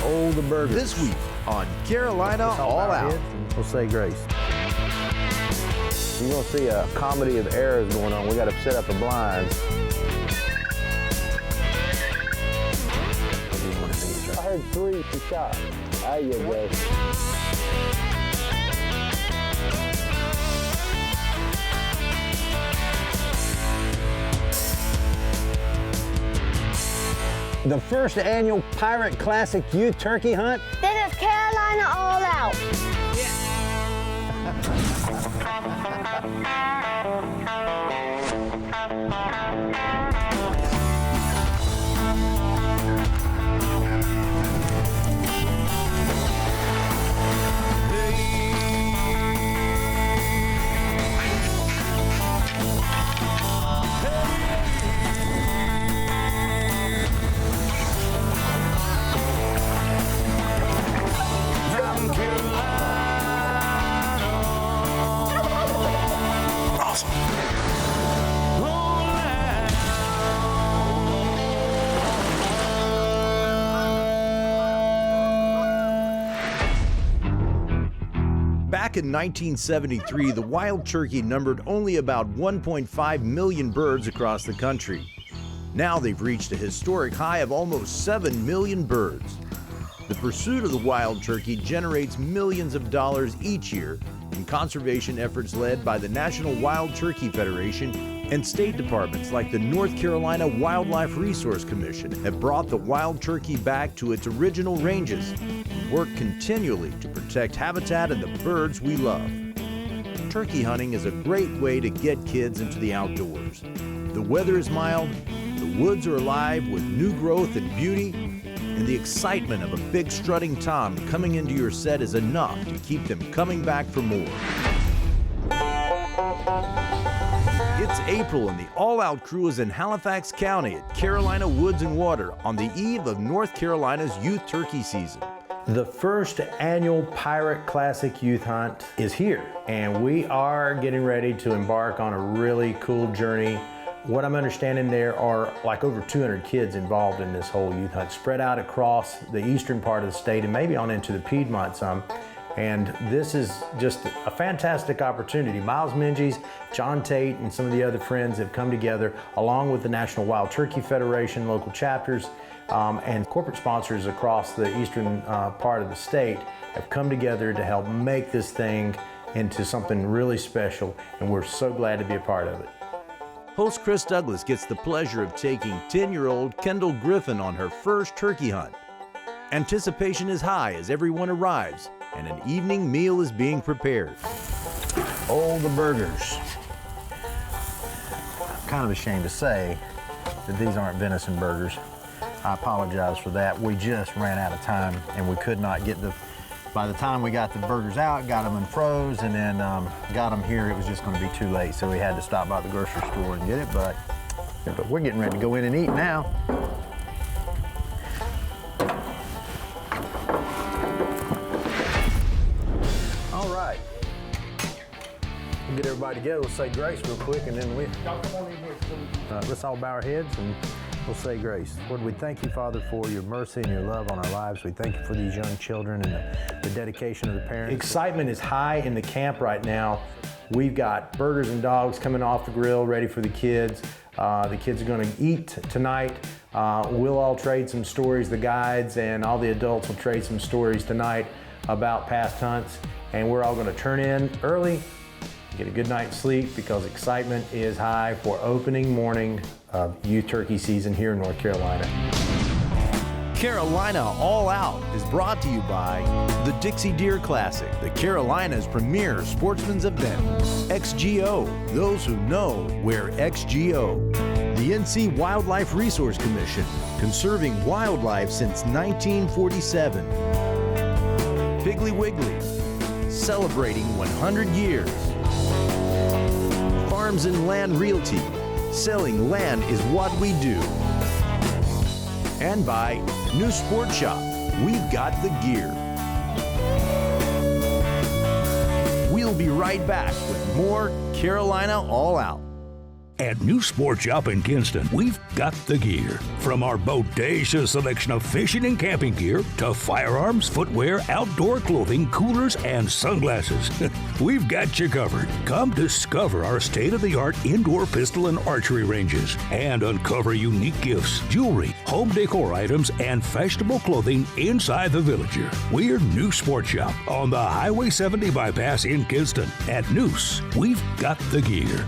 Oh, the burgers. This week on Carolina All Out. We'll say grace. You're going to see a comedy of errors going on. We got to set up the blinds. I heard 3 shots. There you go. The first annual Pirate Classic Youth Turkey Hunt. This is Carolina All Out. Back in 1973, the wild turkey numbered only about 1.5 million birds across the country. Now they've reached a historic high of almost 7 million birds. The pursuit of the wild turkey generates millions of dollars each year in conservation efforts led by the National Wild Turkey Federation, and state departments like the North Carolina Wildlife Resource Commission have brought the wild turkey back to its original ranges and work continually to protect habitat and the birds we love. Turkey hunting is a great way to get kids into the outdoors. The weather is mild, the woods are alive with new growth and beauty, and the excitement of a big strutting tom coming into your set is enough to keep them coming back for more. It's April and the All Out crew is in Halifax County at Carolina Woods and Water on the eve of North Carolina's youth turkey season. The first annual Pirate Classic Youth Hunt is here, and we are getting ready to embark on a really cool journey. What I'm understanding, there are like over 200 kids involved in this whole youth hunt, spread out across the eastern part of the state and maybe on into the Piedmont some. And this is just a fantastic opportunity. Miles Minges, John Tate, and some of the other friends have come together, along with the National Wild Turkey Federation, local chapters, and corporate sponsors across the eastern part of the state have come together to help make this thing into something really special, and we're so glad to be a part of it. Host Chris Douglas gets the pleasure of taking 10-year-old Kendall Griffin on her first turkey hunt. Anticipation is high as everyone arrives, and an evening meal is being prepared. Oh, the burgers. I'm kind of ashamed to say that these aren't venison burgers. I apologize for that. We just ran out of time and we could not get by the time we got the burgers out, got them unfroze, and then got them here, it was just going to be too late. So we had to stop by the grocery store and get it, but we're getting ready to go in and eat now. All right. We'll get everybody together. We'll say grace real quick, and then let's all bow our heads and we'll say grace. Lord, we thank you, Father, for your mercy and your love on our lives. We thank you for these young children and the dedication of the parents. Excitement is high in the camp right now. We've got burgers and dogs coming off the grill, ready for the kids. The kids are going to eat tonight. We'll all trade some stories. The guides and all the adults will trade some stories tonight about past hunts. And we're all going to turn in early, get a good night's sleep, because excitement is high for opening morning of youth turkey season here in North Carolina. Carolina All Out is brought to you by the Dixie Deer Classic, the Carolina's premier sportsman's event. XGO, those who know wear XGO. The NC Wildlife Resource Commission, conserving wildlife since 1947. Piggly Wiggly, celebrating 100 years. Farms and Land Realty, selling land is what we do. And by New Sport Shop, we've got the gear. We'll be right back with more Carolina All Out. At New Sport Shop in Kinston, we've got the gear. From our bodacious selection of fishing and camping gear to firearms, footwear, outdoor clothing, coolers, and sunglasses. We've got you covered. Come discover our state-of-the-art indoor pistol and archery ranges and uncover unique gifts, jewelry, home decor items, and fashionable clothing inside the Villager. We're New Sport Shop on the Highway 70 bypass in Kinston. At Noose, we've got the gear.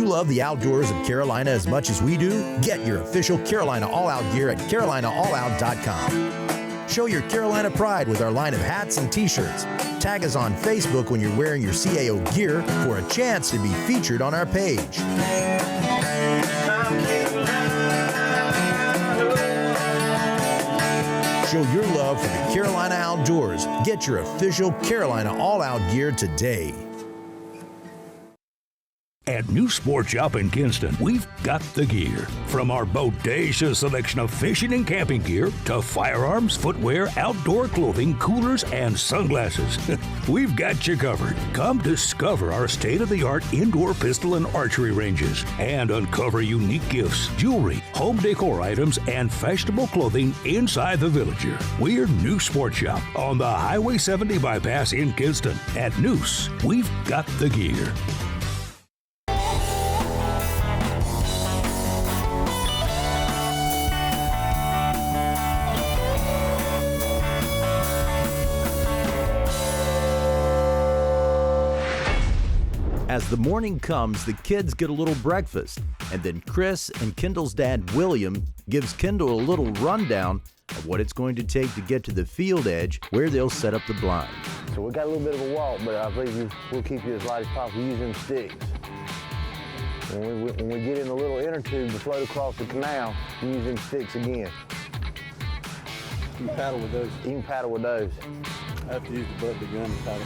Love the outdoors of Carolina as much as we do? Get your official Carolina All Out gear at CarolinaAllOut.com. Show your Carolina pride with our line of hats and t-shirts. Tag us on Facebook when you're wearing your CAO gear for a chance to be featured on our page. Show your love for the Carolina outdoors. Get your official Carolina All Out gear today. At New Sport Shop in Kinston, we've got the gear. From our bodacious selection of fishing and camping gear to firearms, footwear, outdoor clothing, coolers, and sunglasses. We've got you covered. Come discover our state-of-the-art indoor pistol and archery ranges and uncover unique gifts, jewelry, home decor items, and fashionable clothing inside the Villager. We're New Sport Shop on the Highway 70 bypass in Kinston. At Noose, we've got the gear. As the morning comes, the kids get a little breakfast, and then Chris and Kendall's dad, William, gives Kendall a little rundown of what it's going to take to get to the field edge where they'll set up the blind. So we got a little bit of a walk, but I believe we'll keep you as light as possible using sticks. When we get in a little inner tube to float across the canal, using sticks again. You can paddle with those. You can paddle with those. I have to use the butt of the gun to paddle.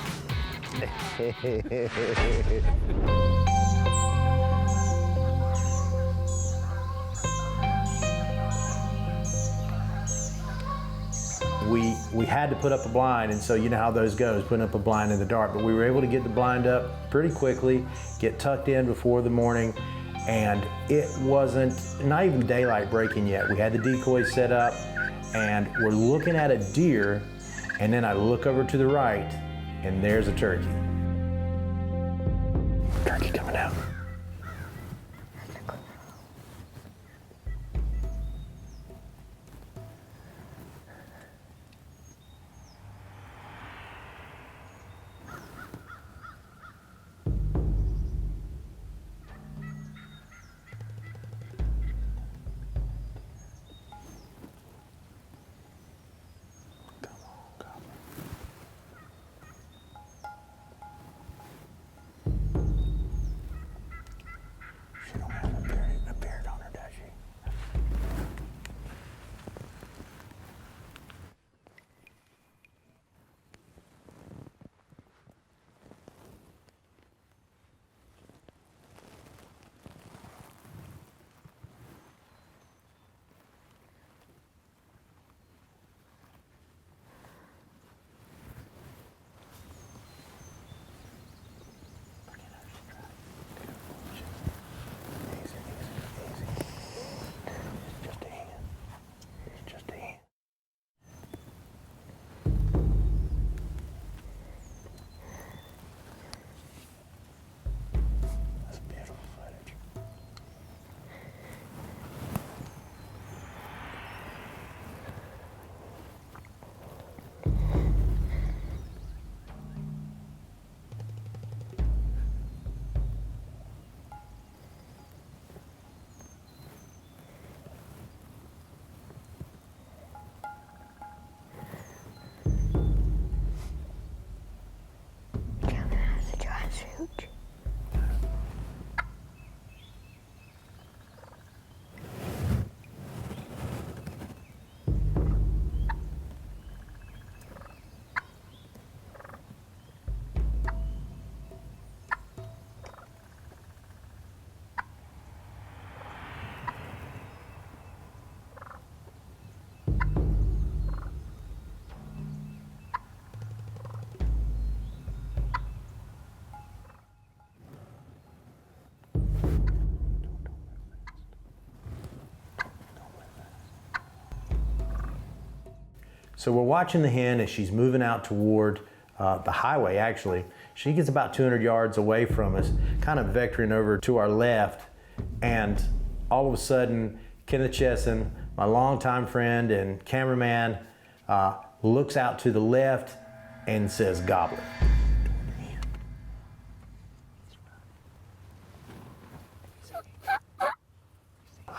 We had to put up a blind, and so you know how those goes, putting up a blind in the dark, but we were able to get the blind up pretty quickly, get tucked in before the morning, and it wasn't, not even daylight breaking yet. We had the decoys set up, and we're looking at a deer, and then I look over to the right, and there's a turkey. Turkey coming out. So we're watching the hen as she's moving out toward the highway, actually. She gets about 200 yards away from us, kind of vectoring over to our left, and all of a sudden, Kenneth Chesson, my longtime friend and cameraman, looks out to the left and says, "Gobbler."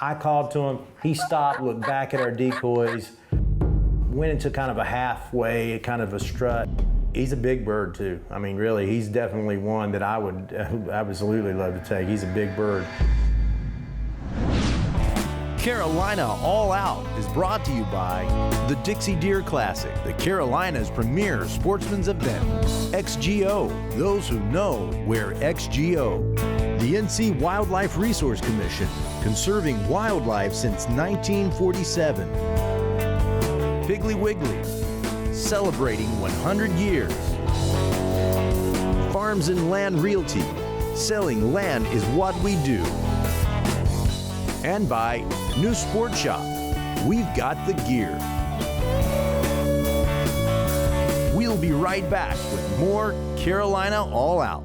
I called to him, he stopped, looked back at our decoys, went into kind of a halfway, kind of a strut. He's a big bird too. I mean, really, he's definitely one that I would absolutely love to take. He's a big bird. Carolina All Out is brought to you by the Dixie Deer Classic, the Carolina's premier sportsman's event. XGO, those who know wear XGO. The NC Wildlife Resource Commission, conserving wildlife since 1947. Piggly Wiggly, celebrating 100 years. Farms and Land Realty, selling land is what we do. And by New Sport Shop, we've got the gear. We'll be right back with more Carolina All Out.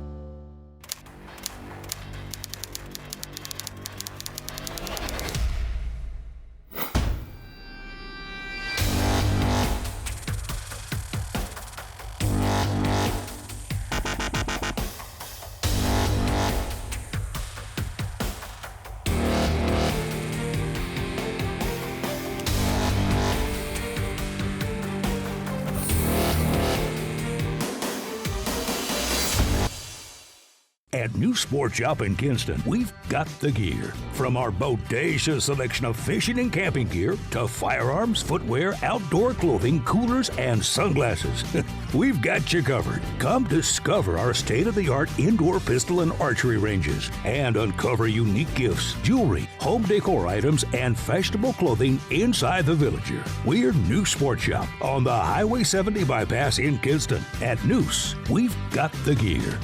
At New Sport Shop in Kinston, we've got the gear. From our bodacious selection of fishing and camping gear to firearms, footwear, outdoor clothing, coolers, and sunglasses. We've got you covered. Come discover our state-of-the-art indoor pistol and archery ranges and uncover unique gifts, jewelry, home decor items, and fashionable clothing inside the Villager. We're New Sport Shop on the Highway 70 bypass in Kinston. At Noose, we've got the gear.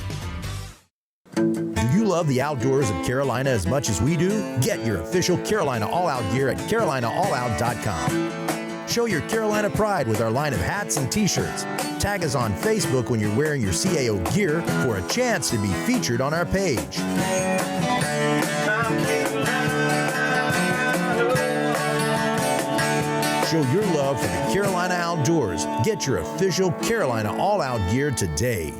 Do you love the outdoors of Carolina as much as we do? Get your official Carolina All Out gear at CarolinaAllOut.com. Show your Carolina pride with our line of hats and t-shirts. Tag us on Facebook when you're wearing your CAO gear for a chance to be featured on our page. Show your love for the Carolina outdoors. Get your official Carolina All Out gear today.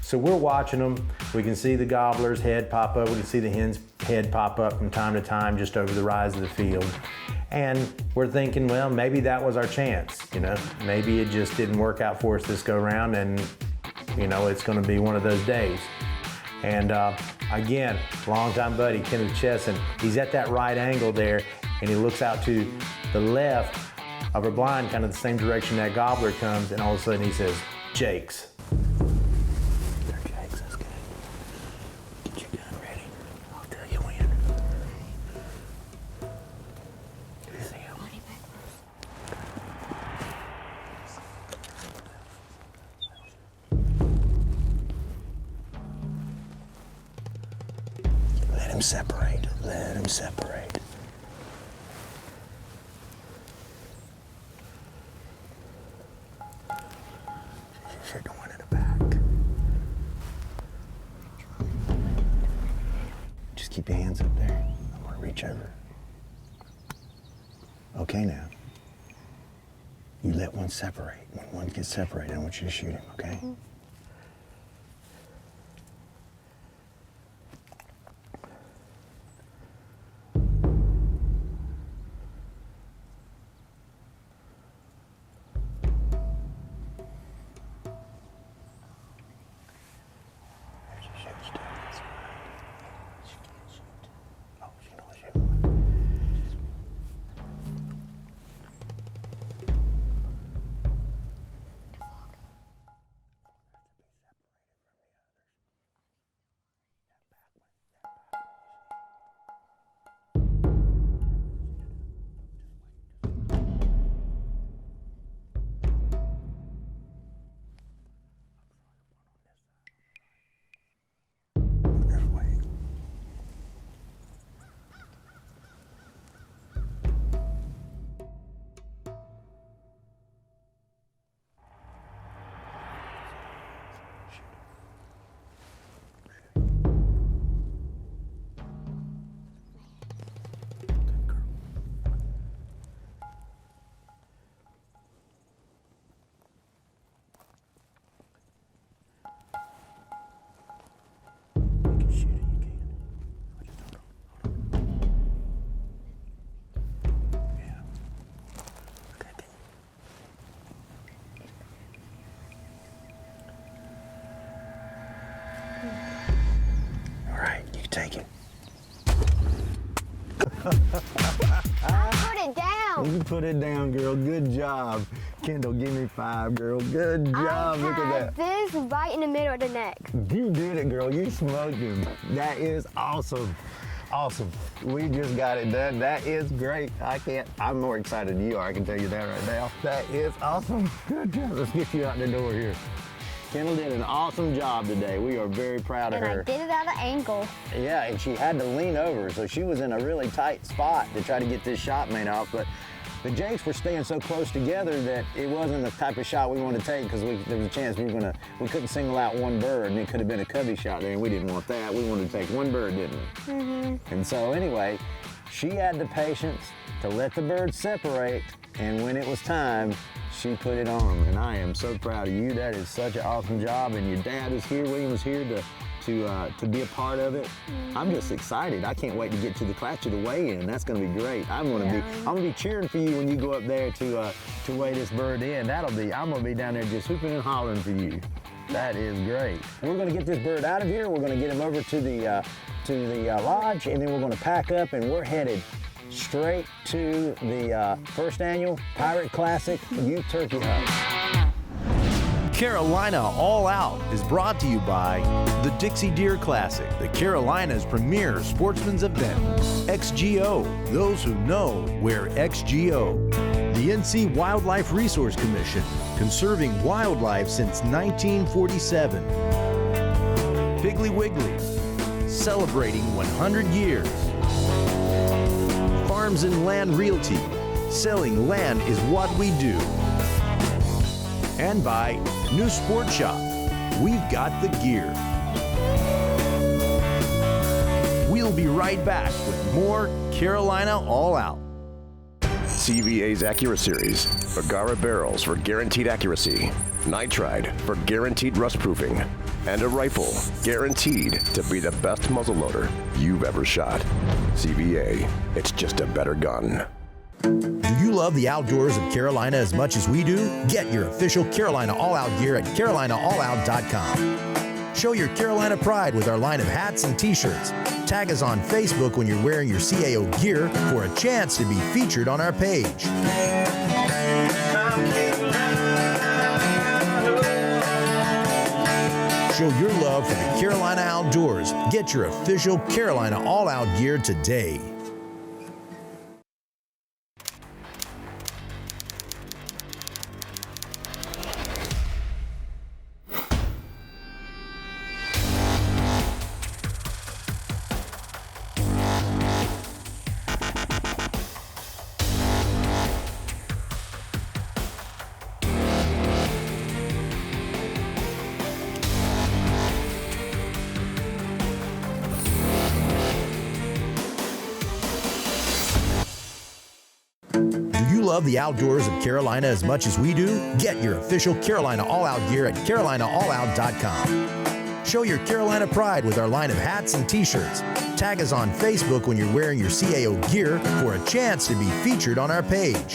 So we're watching them. We can see the gobbler's head pop up. We can see the hen's head pop up from time to time just over the rise of the field. And we're thinking, well, maybe that was our chance, you know? Maybe it just didn't work out for us this go round, and you know, it's gonna be one of those days. And again, longtime buddy, Kenneth Chesson, he's at that right angle there, and he looks out to the left of our blind, kind of the same direction that gobbler comes, and all of a sudden he says, "Jakes." Let him separate. Let him separate. You're going in the back. Just keep your hands up there. I'm gonna reach over. Okay, now. You let one separate. When one gets separated, I want you to shoot him, okay? Mm-hmm. take it. Put it down. You put it down, girl. Good job. Kendall, give me 5, girl. Good job. Look at that. This right in the middle of the neck. You did it, girl. You smoked him. That is awesome. Awesome. We just got it done. That is great. I'm more excited than you are. I can tell you that right now. That is awesome. Good job. Let's get you out the door here. Kendall did an awesome job today. We are very proud of And her. I did it at an angle. Yeah, and she had to lean over, so she was in a really tight spot to try to get this shot made off. But the jakes were staying so close together that it wasn't the type of shot we wanted to take, because there was a chance we couldn't single out one bird, and it could have been a covey shot there, and we didn't want that. We wanted to take one bird, didn't we? Mm-hmm. And so anyway, she had the patience to let the birds separate, and when it was time, she put it on them, and I am so proud of you. That is such an awesome job, and your dad is here. William is here to be a part of it. I'm just excited. I can't wait to get to the weigh-in. That's going to be great. I'm going to be cheering for you when you go up there to weigh this bird in. I'm going to be down there just hooping and hollering for you. That is great. We're going to get this bird out of here. We're going to get him over to the lodge, and then we're going to pack up, and we're headed straight to the first annual Pirate Classic Youth Turkey Hunt. Carolina All Out is brought to you by the Dixie Deer Classic, the Carolina's premier sportsman's event. XGO, those who know wear XGO. The NC Wildlife Resource Commission, conserving wildlife since 1947. Piggly Wiggly, celebrating 100 years. Farms and Land Realty, selling land is what we do. And by New Sport Shop, we've got the gear. We'll be right back with more Carolina All Out. CVA's Accura Series, Agara barrels for guaranteed accuracy, nitride for guaranteed rust proofing, and a rifle guaranteed to be the best muzzleloader you've ever shot. CVA, it's just a better gun. Do you love the outdoors of Carolina as much as we do? Get your official Carolina All Out gear at CarolinaAllOut.com. Show your Carolina pride with our line of hats and t-shirts. Tag us on Facebook when you're wearing your CAO gear for a chance to be featured on our page. Show your love for the Carolina outdoors. Get your official Carolina All Out gear today. Love the outdoors of Carolina as much as we do? Get your official Carolina All Out gear at CarolinaAllOut.com. Show your Carolina pride with our line of hats and t-shirts. Tag us on Facebook when you're wearing your CAO gear for a chance to be featured on our page.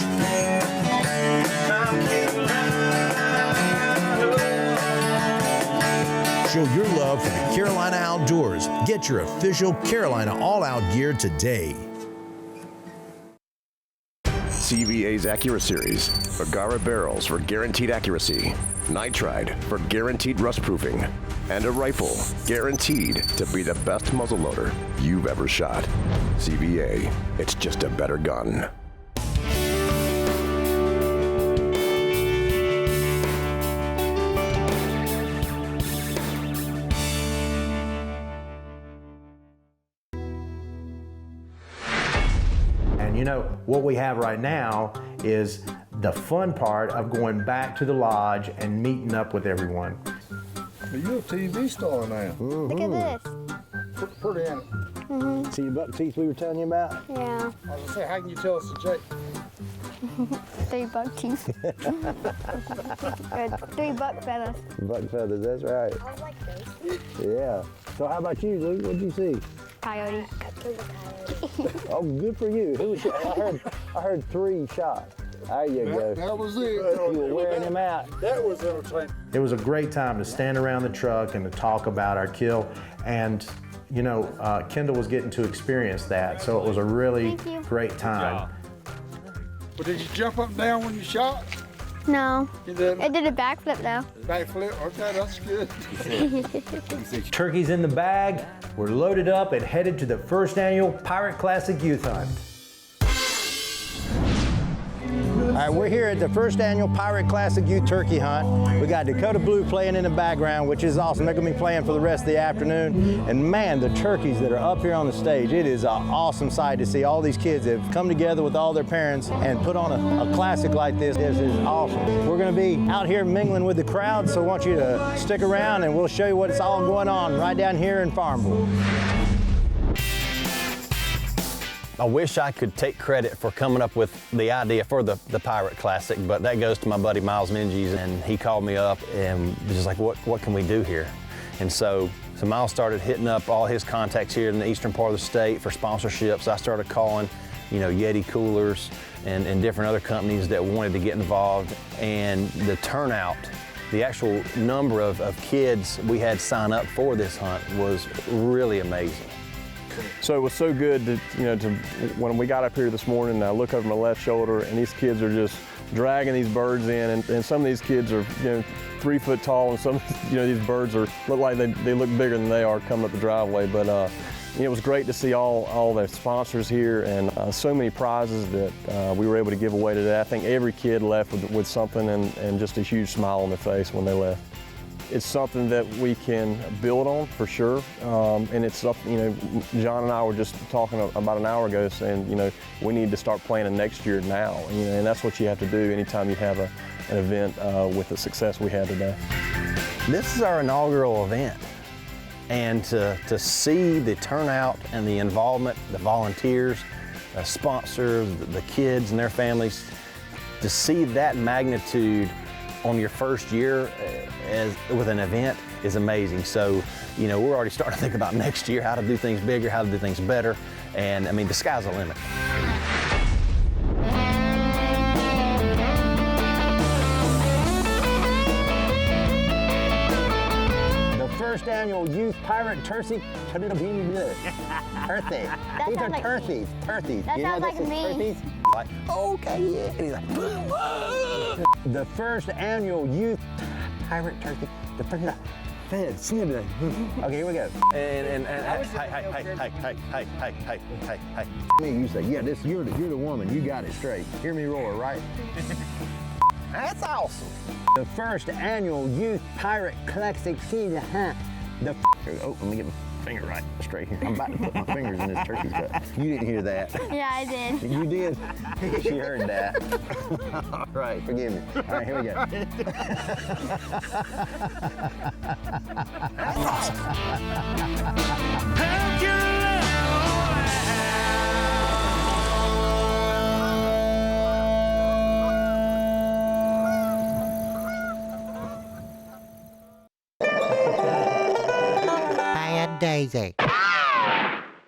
Show your love for the Carolina outdoors. Get your official Carolina All Out gear today. CVA's Accura Series, Agara barrels for guaranteed accuracy, nitride for guaranteed rust proofing, and a rifle guaranteed to be the best muzzleloader you've ever shot. CVA, it's just a better gun. And you know, what we have right now is the fun part of going back to the lodge and meeting up with everyone. You're a TV star now. Look at this. Put it in. See your buck teeth we were telling you about? Yeah. I was gonna say, how can you tell us the Jake? 3 buck teeth. Good. 3 buck feathers. Buck feathers, that's right. I like those. Yeah. So how about you, Luke? What'd you see? Coyote. Oh, good for you. Who was, I heard 3 shots. There you go. That was it. You were wearing him out. That was entertaining. It was a great time to stand around the truck and to talk about our kill. And you know, Kendall was getting to experience that, so it was a really Thank you. great time. But did you jump up and down when you shot? No. You didn't? It did a backflip though. Backflip? Okay, that's good. Turkeys in the bag, we're loaded up and headed to the first annual Pirate Classic Youth Hunt. All right, we're here at the first annual Pirate Classic Youth Turkey Hunt. We got Dakota Blue playing in the background, which is awesome. They're gonna be playing for the rest of the afternoon. And man, the turkeys that are up here on the stage, it is an awesome sight to see all these kids that have come together with all their parents and put on a classic like this. This is awesome. We're gonna be out here mingling with the crowd, so I want you to stick around and we'll show you what's all going on right down here in Farmville. I wish I could take credit for coming up with the idea for the Pirate Classic, but that goes to my buddy Miles Minges, and he called me up and was just like, what can we do here? And so Miles started hitting up all his contacts here in the eastern part of the state for sponsorships. I started calling, you know, Yeti coolers and different other companies that wanted to get involved, and the turnout, the actual number of kids we had sign up for this hunt was really amazing. So it was so good to, when we got up here this morning, I look over my left shoulder and these kids are just dragging these birds in, and some of these kids are, 3 foot tall, and some, these birds look like they look bigger than they are coming up the driveway. But it was great to see all the sponsors here, and so many prizes that we were able to give away today. I think every kid left with something and just a huge smile on their face when they left. It's something that we can build on for sure, and it's something, John and I were just talking about an hour ago saying, we need to start planning next year now, and that's what you have to do anytime you have an event with the success we had today. This is our inaugural event, and to see the turnout and the involvement, the volunteers, the sponsors, the kids and their families, to see that magnitude on your first year with an event is amazing. So, we're already starting to think about next year, how to do things bigger, how to do things better. And I mean, the sky's the limit. The first annual Youth Pirate Turkey. Turkey. These are turkeys. Turkeys. That sounds like me. Turkeys? Like, okay, yeah. And he's like, the first annual Youth Pirate Turkey. The first Fed, snibbling. Okay, here we go. And hey. Me, you say, yeah, you're the woman. You got it straight. Hear me roar, right? That's awesome. The first annual Youth Pirate Classic Season Hunt. Oh, let me get my finger right straight here. I'm about to put my fingers in this turkey's gut. You didn't hear that. Yeah, I did. You did? She heard that. All right, forgive me. All right, here we go. Daisy.